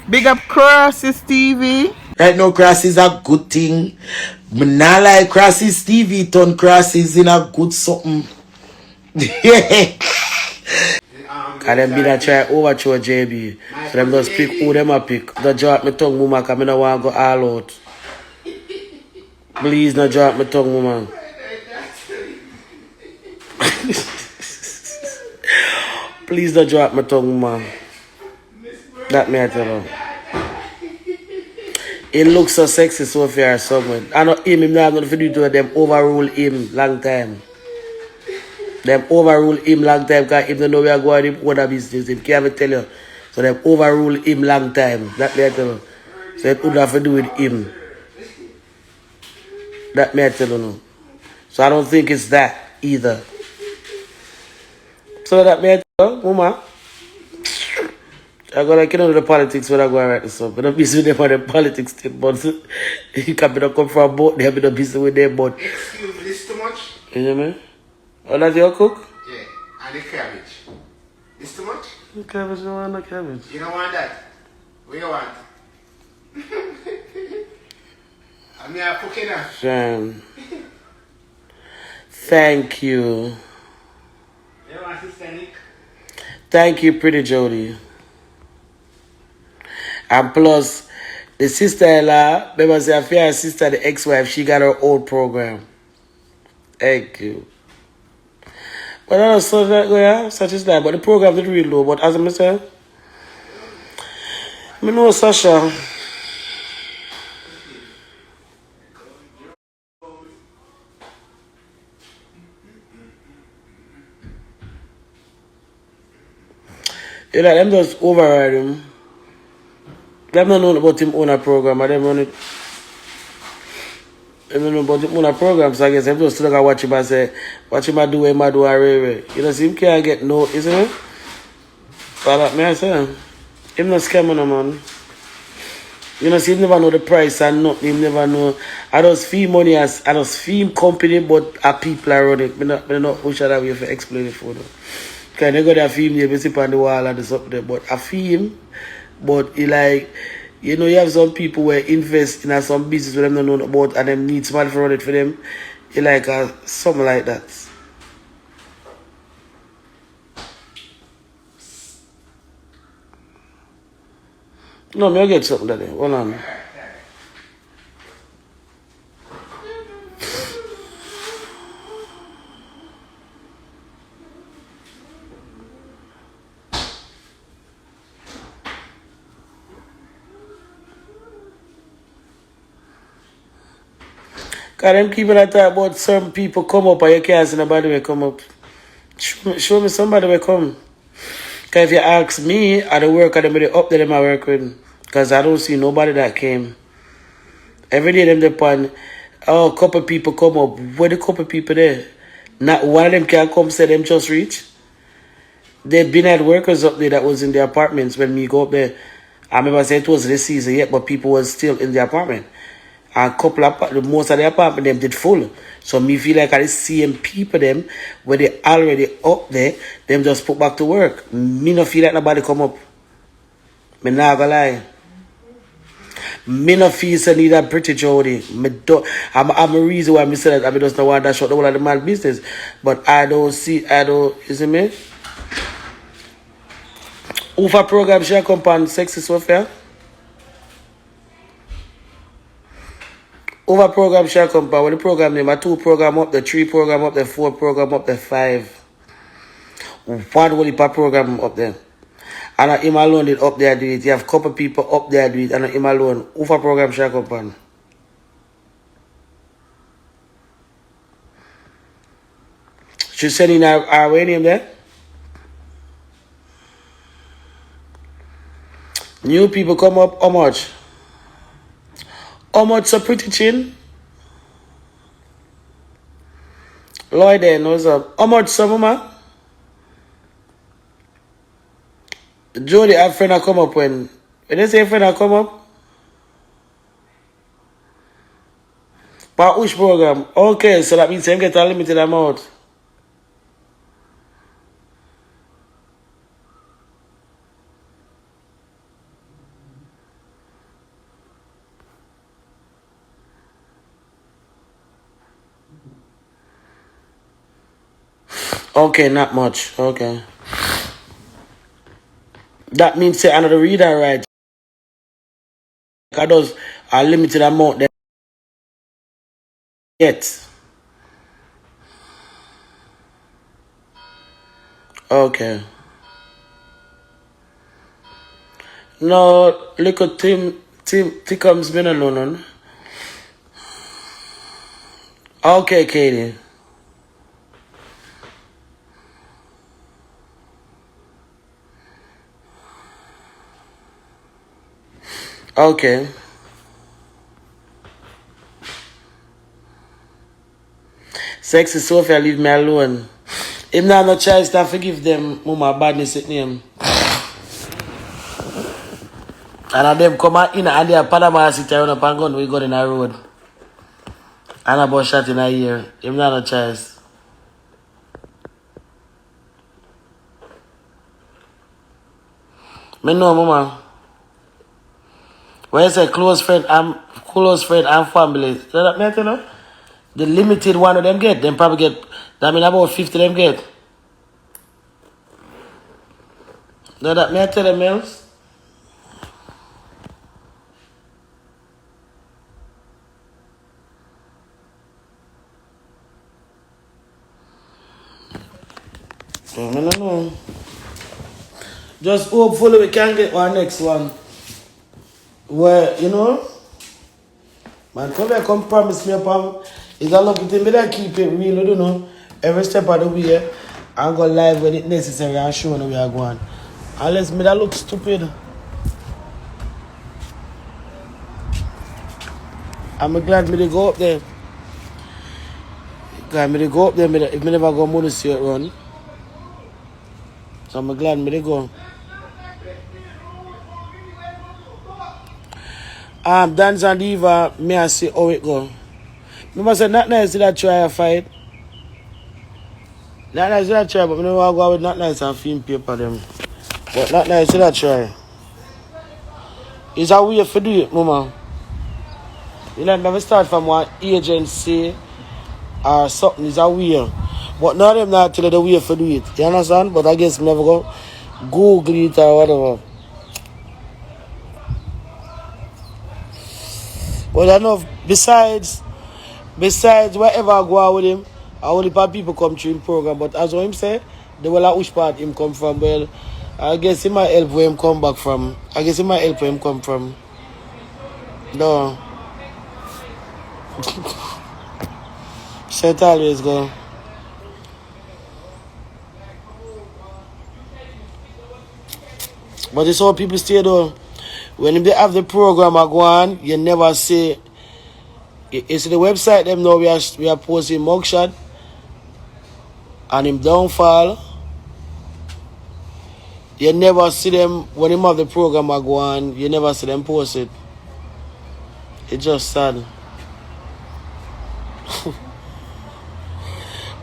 Big up Crosses TV. Right now, Cross is a good thing. Me not like Crosses TV, turn Crosses in a good something. Yeah. Cause them been a try overthrow JB. So them just pick who them a pick. Don't drop my tongue, mama, cause me no want to go all out. Please not drop my tongue, mama. Please don't drop my tongue, mama. That me I tell you. It looks so sexy so far somewhere. I know him not gonna do to them overrule him long time. Them overrule him long time because if they know we are going to other business, they can't tell you. So them overrule him long time. That me I tell you. So it would have to do with him. That me I tell you no. So I don't think it's that either. So that me I tell you, mama. I'm gonna get into the politics when I go right this up. I'm not busy with them on the politics thing, but you can't come from both. They're not busy with them, but. Excuse me, this too much? You know me? Oh, that's your cook? Yeah, and the cabbage. This too much? The cabbage, no want no cabbage. You don't want that? What you want? I'm here cooking now. Sham. Thank you. You want Sister Nick? Thank you, pretty Jody. And plus, the sister-in-law, remember say, I feel her sister, the ex-wife, she got her own program. Thank you. But I don't such that yeah, such as that. But the program is really low. But as I said, I know Sasha. You know, them just override him. Them don't know about him own a program, but them run it. Them don't know about him own a program, so I guess them just look at watch him and say, watch him do him do a You know, see him can't get no, isn't it? So that me I say, him not scamming no man. You know, see him never know the price and nothing, him never know. I just feel money as I just feel company, but a people are running. I not push that way for explain it for them. Because they got their film there, sit on the wall and this up there. But I feel him, but he like, you know, you have some people where invest in some business where them don't know about and them need somebody to run it for them. He like something like that. No, me I get something that day. Hold on. Because them people that talk about some people come up and you can't see nobody will come up. Show me somebody will come. Because if you ask me, at the work, I'm up there, I work with. Because I don't see nobody that came. Every day, them depend. Oh, a couple people come up. Where the couple people there? Not one of them can come say them just reach. They've been at workers up there that was in the apartments when me go up there. I remember saying it was this season yet, but people was still in the apartment. And most of the apartment them did full. So me feel like I the same people them where they already up there, them just put back to work. Me no feel like nobody come up. Me not gonna lie. Me no feel so need a pretty Jody. I'm a reason why I say that I just don't want that shot the whole of the man business. But I don't, you see me? Ufa program share compound sexy software. Over program share compound. What the program name? A 2 program up, the 3 program up, the 4 program up, the 5. One whole heap of program up there. And him alone did up there do it. You have a couple people up there do it and him alone. Over program share compound. She send in our way name there. New people come up, how much? How much so pretty chin? Lloyd then, what's up? How much so mama? Jody, a friend I come up when they say a friend I come up? But which program? Okay, so that means you get a limited amount. Okay, not much. Okay. That means say another reader, right? I does a limited amount they get. Okay. No, little Tim comes been alone. Okay, Katie. Okay. Sexy Sophia, leave me alone. If not no choice, I forgive them mama badness at name. And them come out in and they are Panama City around up and gun we got in a road. And about shot in a year. If not no choice. Me know mama. When you say close friend and family, so that mean you know? The limited one of them get, them probably get, that mean about 50 them get. No, that may I tell them else? I don't know. Just hopefully we can get our next one. Where, you know, man, come promise me upon, it's a lucky thing, but I keep it real, you know, every step of the way, I'm going live when it's necessary and show when we are going. Unless me that look stupid. I'm glad me to go up there. Glad me to go up there, if me never go money see it run. So I'm glad me to go. Dance and Diva, me I see how it go. Me must say not nice to that try a fight. Not nice to that try, but me never go with not nice and film paper them. But not nice to that try. It's a way for do it, mama. You know, never start from one agency or something. It's a way. But none of them not tell you the way for do it. You understand? But I guess me never go Google it or whatever. But I know besides wherever I go out with him, I only part people come through him program. But as what him say, the will which part him come from. Well, I guess he might help where him come back from. I guess he might help where him come from. No. So it always go. But it's all people stay though. When they have the program I go on, you never say it's the website them now we are posting mugshot and him downfall. You never see them when him have the program I go on, you never see them post it. It's just sad.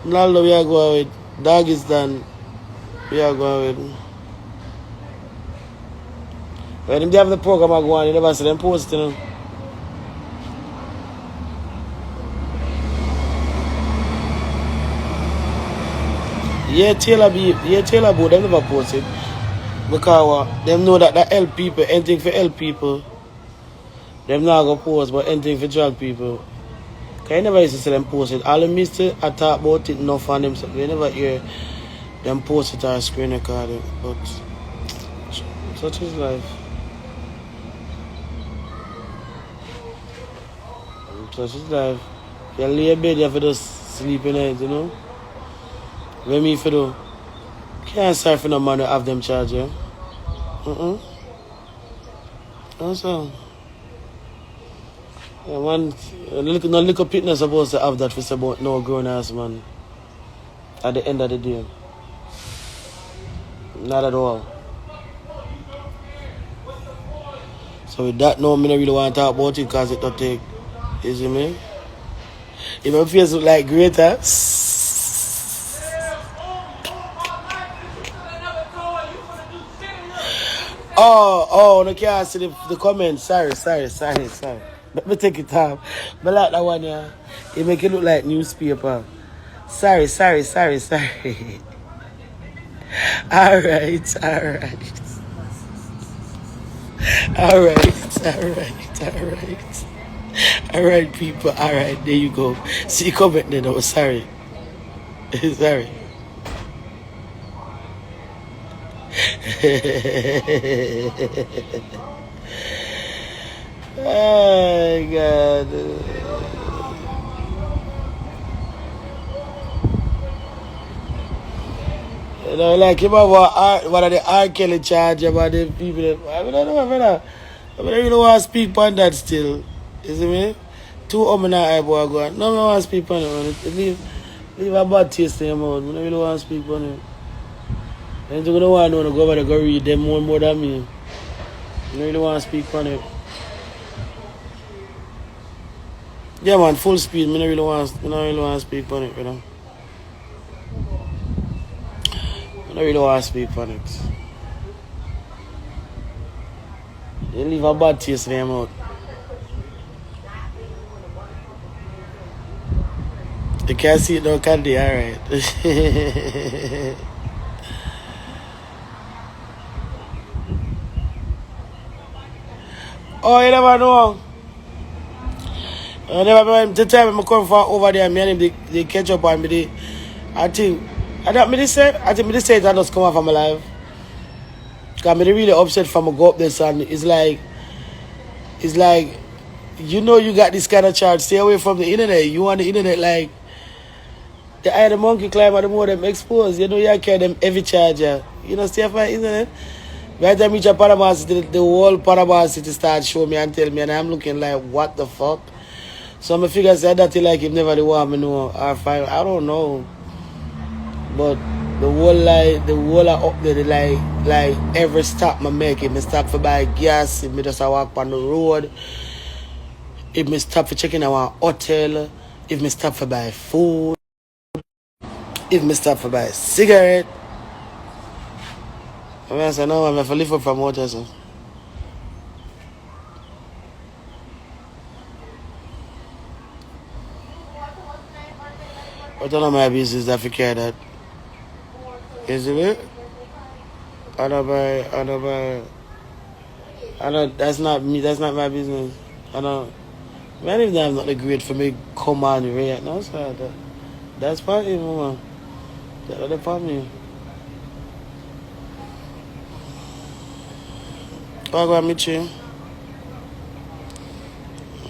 Now we are going with Dog is done. We are going with when they have the program I go on, you never see them posting them. Taylor Board, them never post it. Because them know that help people, anything for help people. Them not gonna post, but anything for drag people. Because you never used to see them post it. All the mister I talk about it enough on them, so you never hear them post it or screen record it. But such is life. Such is life. You lay in bed, you have to just sleep in it, you know? When me for do, can't start for no man to have them charge, yeah? That's all. Yeah, man, no little pitness supposed to have that for about no grown ass man. At the end of the day. Not at all. So with that no, I don't really want to talk about it because it don't take. You see me? If my face look like greater. Oh, no can't see the comments. Sorry. Let me take it off. But like that one, yeah. It make it look like newspaper. Sorry. Alright. Alright, people. Alright, there you go. See, comment there. No, sorry. Sorry. Oh, God. You know, like, you know what are the R. Kelly charge about the people that, I don't know, brother. I don't really want to speak on that still. You see me? Two and I boy going. No, I want to speak on it, man. Leave a bad taste in your mouth. I don't really want to speak on it. And you don't want to go over there go read them more than me. I don't really want to speak on it. Yeah, man, full speed. I don't really want to speak on it, you know. I don't really want to speak on it. You leave a bad taste in your mouth. You can't see it now, can they? Alright. Oh, you never know. I never know. The time I come from over there, me and him, they catch up on me. I think me say that just come out from my life. Because I'm really upset from a go up there, son. It's like, you know you got this kind of charge. Stay away from the internet. You want the internet like, the higher the monkey climb, the more them exposed. You know you carry them every charger. You know, stay off my internet. By the time I reach a Panama City, the whole Panama City starts showing me and tell me, and I'm looking like, what the fuck? So I'm figure say that like if never the want me know or find, I don't know. But the whole up there like every stop I make, if me stop for buy gas, if me just walk on the road, if me stop for checking our hotel, if me stop for buy food, if me stop for buy cigarette. I say no, I'm for live up from water. So. But none of my business that I care that. Is it? I don't that's not me, that's not my business. I don't many of them not the great for me come on and react. No, sir. That's part of it, man. That's part of me. I go meet you.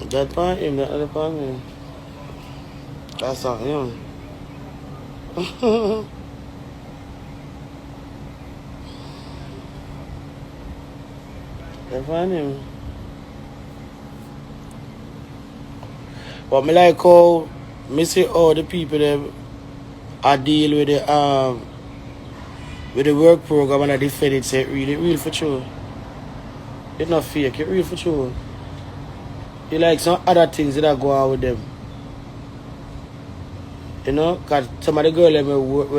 That part of him, that other part of me. That's all him. That's part of him. But me like how me see all the people that I deal with the work program and I defend it, say it really real for true. It's not fake, it's real for true. You like some other things that go on with them. You know, because some of the girls that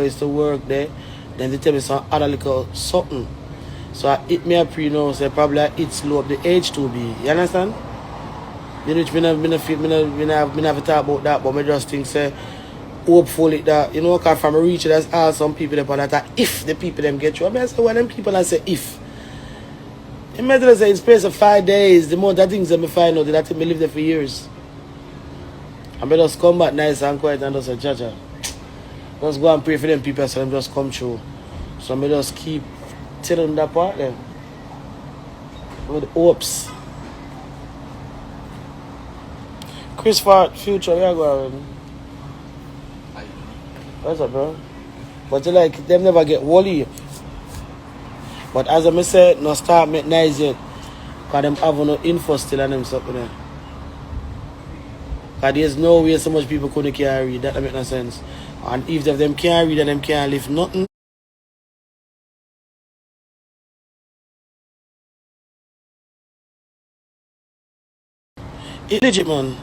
used to work there, then they tell me some other little something. So I hit me up, you know, so probably I hit slow up the age to be. You understand? You know, I never talk about that, but I just think, say, hopefully that, you know, because from a reach, there's all some people that if the people them get you. I mean, I say, well, them people I say if. Imagine say in space of 5 days, the more that things that me find out that me live there for years. I may just come back nice and quiet and just say, Jaja. Just go and pray for them people so them just come through. So I may just keep telling them that part then. With hopes. Chris Fart, future, where you going? What's up, bro? But you like, them never get wally. But as I said, no start make nice yet. Because them have no info still and them something there. Because there's no way so much people couldn't can't read. That make no sense. And if them can't read and them can't live nothing. It's legit, man.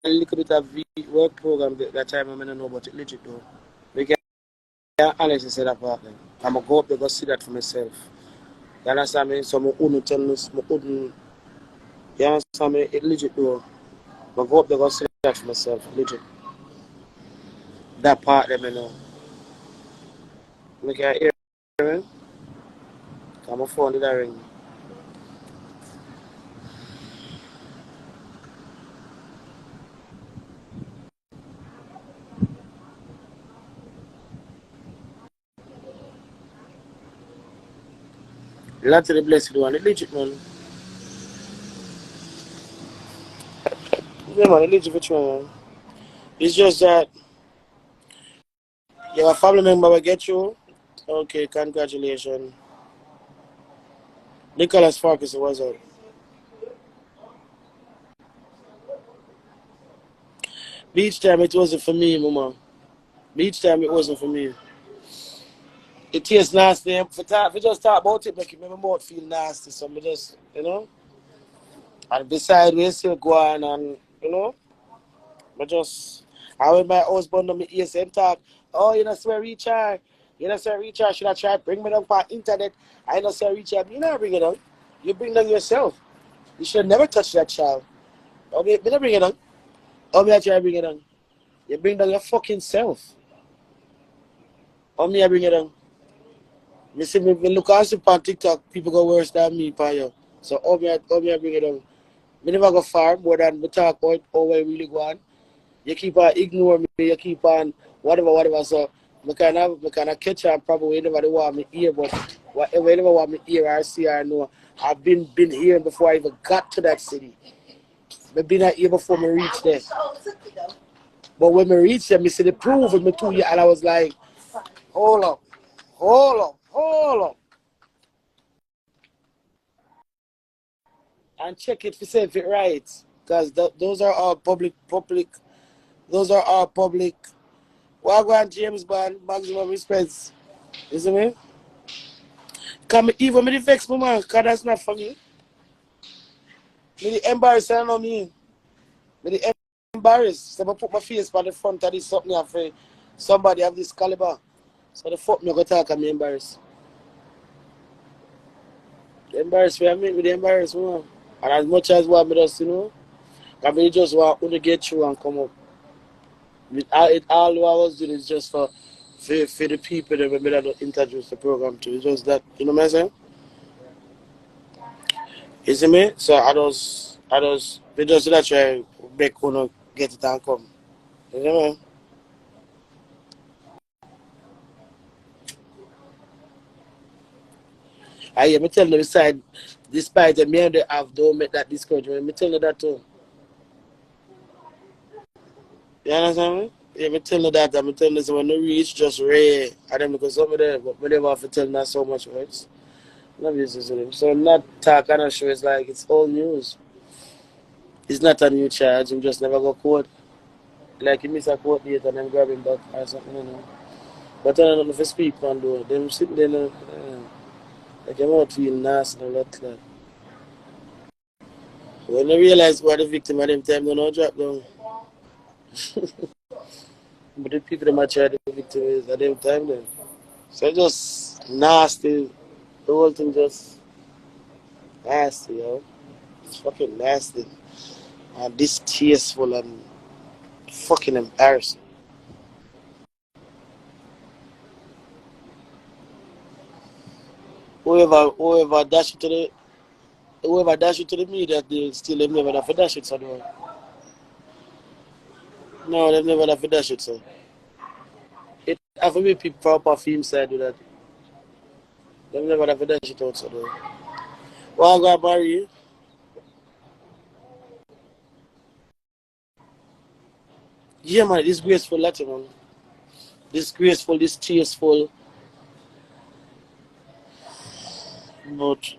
A little bit of work program that time I don't know about it legit though. We can honestly say that part then. I'm going to go up there go see that for myself. You understand me? So I wouldn't tell us, I wouldn't, you understand me? It legit though. I go up there go see that for myself, legit. That part them, you know. Look at here, ring. My phone did that ring. Lot of the blessed one, it legit man. Yeah man, it legit for true man. It's just that you have a family member will get you. Okay, congratulations. Nicholas Farkas was up. Beach time it wasn't for me, mama. Beach time it wasn't for me. It tastes nasty. For just talk about it, make my mouth feel nasty. So me just, you know. And besides, we still go on and, you know, I just, I when my husband on my ears and talk, oh, you know, swear Richard. You know, sir, Richard, should I try to bring me down for internet? I know, sir, Richard, you never bring it on. You bring down yourself. You should never touch that child. Okay, me not bring it on. Oh, me I try to bring it on. You bring down your fucking self. Oh, me I bring it on. Me see me look at on TikTok, people go worse than me, pa yo. So, oh, me I bring it on. Me never go far more than me talk about how we really go on. You keep on ignore me, you keep on whatever. So I kind of catch on probably whenever they want me hear, but whatever they want me hear or see or know. I've been here before I even got to that city. I've been here before me reach there. But when me reach there, me see the proof with me 2 years and I was like, hold up. And check it for see if it right. Because those are all public. Those are all public. Wagwan James Bond, maximum respect. You see me? Because even me the vex me man, because that's not for me. Me the embarrassed, I know me. Me the embarrassed. So I put my face on the front of this something after somebody have this caliber. So the fuck me go talk and me embarrassed. The embarrassed for me, me the embarrassed man. And as much as what me just, you know, I mean just want to get through and come up. All I was doing is just for the people that we made to introduce the program to. It's just that, you know what I'm saying? You see me? So we just that try make Kuno get it and come. You know me? I hear me tell them beside, despite the men they have, don't make that discouragement. Me tell you that too. You understand me? Yeah, me tell you that. I'm telling you when you reach, just rare. And then because some of them, but they have to tell not so much words. Not business with them. So not talk and not show it's like it's all news. It's not a new charge. Him just never go court. Like he miss a court date and then grab him back or something, you know. But I don't know if I speak man though. Them sitting there, like your mouth feel nasty and lot like. When I realize what the victim at them time, they don't drop down. But the people that might try the victim is at them time then. So it's just nasty. The whole thing just nasty, yo. It's fucking nasty. And distasteful and fucking embarrassing. Whoever dash it to the media, they still have never have to dash it, so no, they've never have to dash it, so. It have to be people proper film side do that. They've never have to dash it out, so well, I'm gonna marry you. Yeah, man, disgraceful Latin, man. Disgraceful, distasteful. But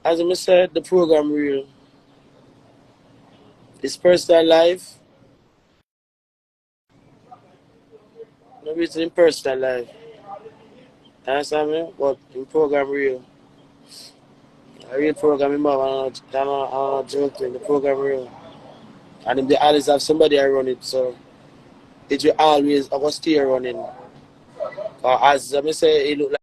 as I said, the program real. It's personal life. No reason in personal life. Understand me? But in program real. A real program, I'm not joking. The program real. And if they always have somebody I run it, so it will always I will stay running. As I say, he look